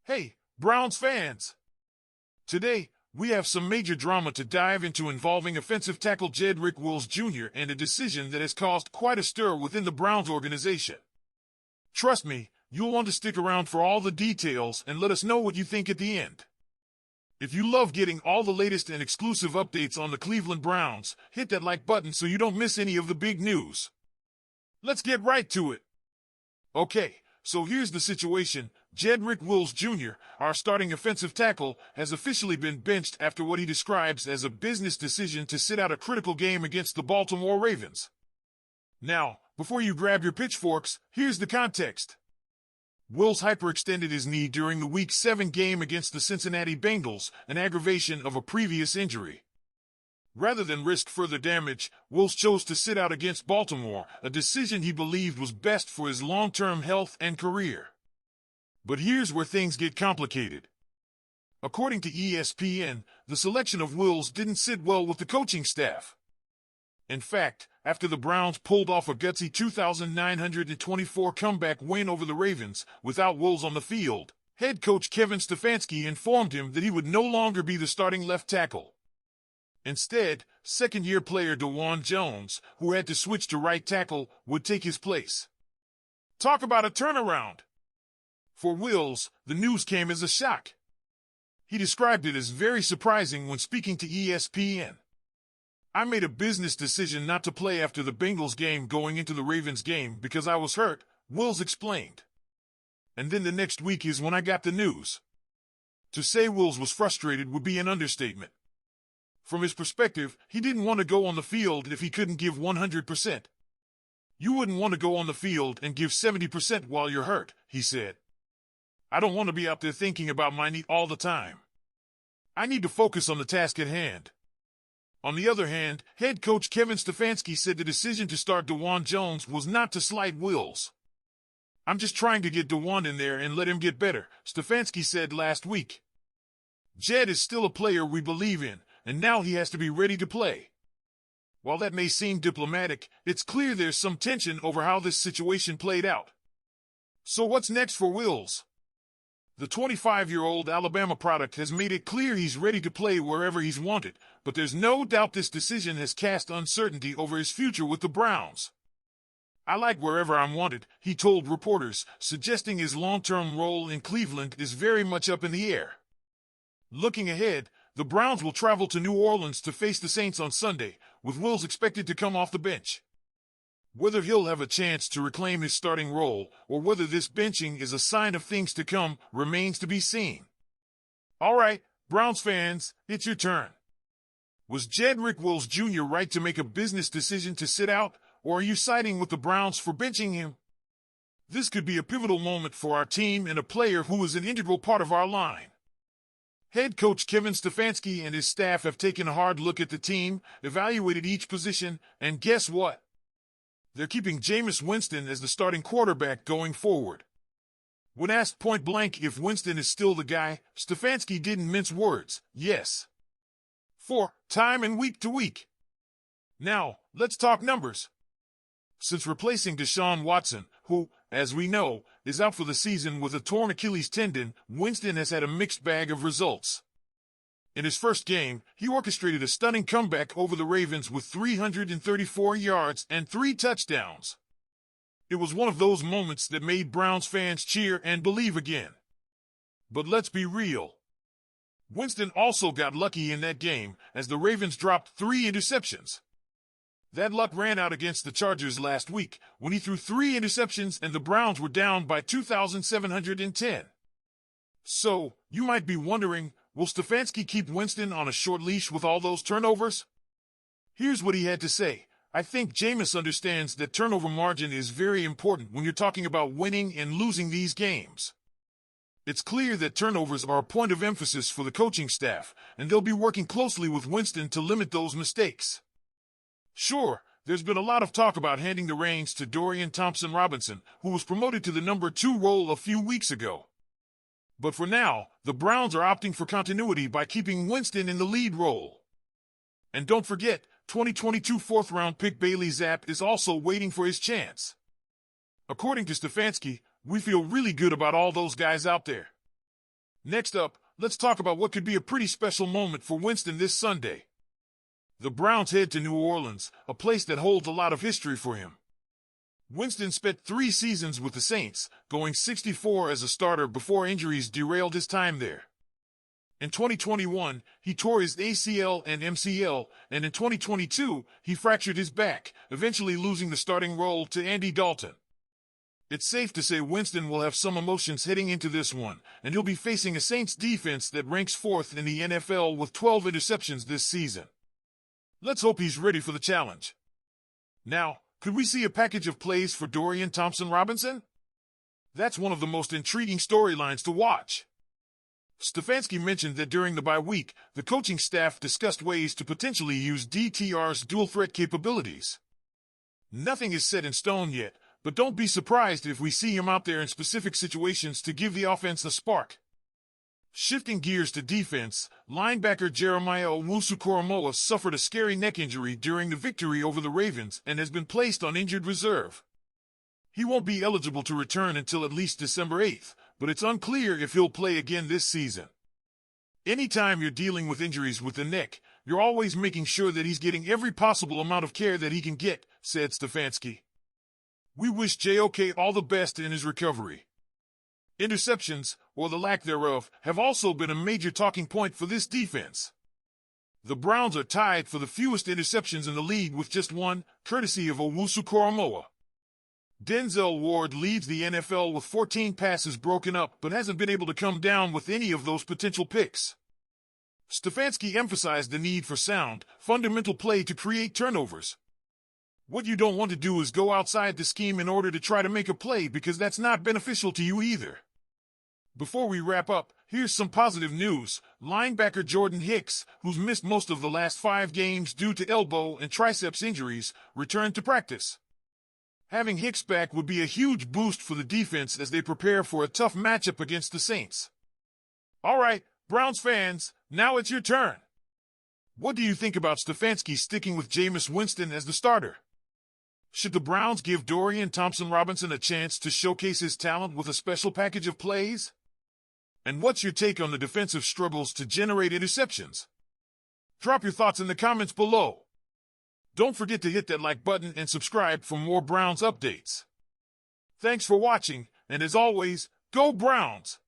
Hey, Browns fans! Today, we have some major drama to dive into involving offensive tackle Jedrick Wills Jr. and a decision that has caused quite a stir within the Browns organization. Trust me, you'll want to stick around for all the details and let us know what you think at the end. If you love getting all the latest and exclusive updates on the Cleveland Browns, hit that like button so you don't miss any of the big news. Let's get right to it. Okay, so here's the situation. Jedrick Wills Jr., our starting offensive tackle, has officially been benched after what he describes as a business decision to sit out a critical game against the Baltimore Ravens. Now, before you grab your pitchforks, here's the context. Wills hyperextended his knee during the Week 7 game against the Cincinnati Bengals, an aggravation of a previous injury. Rather than risk further damage, Wills chose to sit out against Baltimore, a decision he believed was best for his long-term health and career. But here's where things get complicated. According to ESPN, the selection of Wills didn't sit well with the coaching staff. In fact, after the Browns pulled off a gutsy 2,924 comeback win over the Ravens without Wills on the field, head coach Kevin Stefanski informed him that he would no longer be the starting left tackle. Instead, second-year player Dawg Jones, who had to switch to right tackle, would take his place. Talk about a turnaround! For Wills, the news came as a shock. He described it as very surprising when speaking to ESPN. "I made a business decision not to play after the Bengals game going into the Ravens game because I was hurt," Wills explained. And then the next week is when I got the news. To say Wills was frustrated would be an understatement. From his perspective, he didn't want to go on the field if he couldn't give 100%. "You wouldn't want to go on the field and give 70% while you're hurt," he said. "I don't want to be out there thinking about my knee all the time. I need to focus on the task at hand." On the other hand, head coach Kevin Stefanski said the decision to start Dawg Jones was not to slight Wills. "I'm just trying to get Dawg in there and let him get better," Stefanski said last week. "Jed is still a player we believe in, and now he has to be ready to play." While that may seem diplomatic, it's clear there's some tension over how this situation played out. So what's next for Wills? The 25-year-old Alabama product has made it clear he's ready to play wherever he's wanted, but there's no doubt this decision has cast uncertainty over his future with the Browns. "I like wherever I'm wanted," he told reporters, suggesting his long-term role in Cleveland is very much up in the air. Looking ahead, the Browns will travel to New Orleans to face the Saints on Sunday, with Wills expected to come off the bench. Whether he'll have a chance to reclaim his starting role, or whether this benching is a sign of things to come, remains to be seen. All right, Browns fans, it's your turn. Was Jedrick Wills Jr. right to make a business decision to sit out, or are you siding with the Browns for benching him? This could be a pivotal moment for our team and a player who is an integral part of our line. Head coach Kevin Stefanski and his staff have taken a hard look at the team, evaluated each position, and guess what? They're keeping Jameis Winston as the starting quarterback going forward. When asked point-blank if Winston is still the guy, Stefanski didn't mince words. Yes. For time and week to week. Now, let's talk numbers. Since replacing Deshaun Watson, who, as we know, is out for the season with a torn Achilles tendon, Winston has had a mixed bag of results. In his first game, he orchestrated a stunning comeback over the Ravens with 334 yards and 3 touchdowns. It was one of those moments that made Browns fans cheer and believe again. But let's be real. Winston also got lucky in that game, as the Ravens dropped 3 interceptions. That luck ran out against the Chargers last week, when he threw 3 interceptions and the Browns were down by 2,710. So, you might be wondering, will Stefanski keep Winston on a short leash with all those turnovers? Here's what he had to say. "I think Jameis understands that turnover margin is very important when you're talking about winning and losing these games. It's clear that turnovers are a point of emphasis for the coaching staff, and they'll be working closely with Winston to limit those mistakes." Sure, there's been a lot of talk about handing the reins to Dorian Thompson-Robinson, who was promoted to the number 2 role a few weeks ago. But for now, the Browns are opting for continuity by keeping Winston in the lead role. And don't forget, 2022 fourth-round pick Bailey Zappe is also waiting for his chance. According to Stefanski, we feel really good about all those guys out there. Next up, let's talk about what could be a pretty special moment for Winston this Sunday. The Browns head to New Orleans, a place that holds a lot of history for him. Winston spent 3 seasons with the Saints, going 64 as a starter before injuries derailed his time there. In 2021, he tore his ACL and MCL, and in 2022, he fractured his back, eventually losing the starting role to Andy Dalton. It's safe to say Winston will have some emotions heading into this one, and he'll be facing a Saints defense that ranks 4th in the NFL with 12 interceptions this season. Let's hope he's ready for the challenge. Now, could we see a package of plays for Dorian Thompson-Robinson? That's one of the most intriguing storylines to watch. Stefanski mentioned that during the bye week, the coaching staff discussed ways to potentially use DTR's dual-threat capabilities. Nothing is set in stone yet, but don't be surprised if we see him out there in specific situations to give the offense a spark. Shifting gears to defense, linebacker Jeremiah Owusu-Koramoah suffered a scary neck injury during the victory over the Ravens and has been placed on injured reserve. He won't be eligible to return until at least December 8th, but it's unclear if he'll play again this season. Anytime you're dealing with injuries with the neck, you're always making sure that he's getting every possible amount of care that he can get, said Stefanski. We wish JOK all the best in his recovery. Interceptions, or the lack thereof, have also been a major talking point for this defense. The Browns are tied for the fewest interceptions in the league with just 1, courtesy of Owusu-Koramoah. Denzel Ward leads the NFL with 14 passes broken up but hasn't been able to come down with any of those potential picks. Stefanski emphasized the need for sound, fundamental play to create turnovers. What you don't want to do is go outside the scheme in order to try to make a play because that's not beneficial to you either. Before we wrap up, here's some positive news. Linebacker Jordan Hicks, who's missed most of the last 5 games due to elbow and triceps injuries, returned to practice. Having Hicks back would be a huge boost for the defense as they prepare for a tough matchup against the Saints. All right, Browns fans, now it's your turn. What do you think about Stefanski sticking with Jameis Winston as the starter? Should the Browns give Dorian Thompson-Robinson a chance to showcase his talent with a special package of plays? And what's your take on the defensive struggles to generate interceptions? Drop your thoughts in the comments below. Don't forget to hit that like button and subscribe for more Browns updates. Thanks for watching, and as always, go Browns!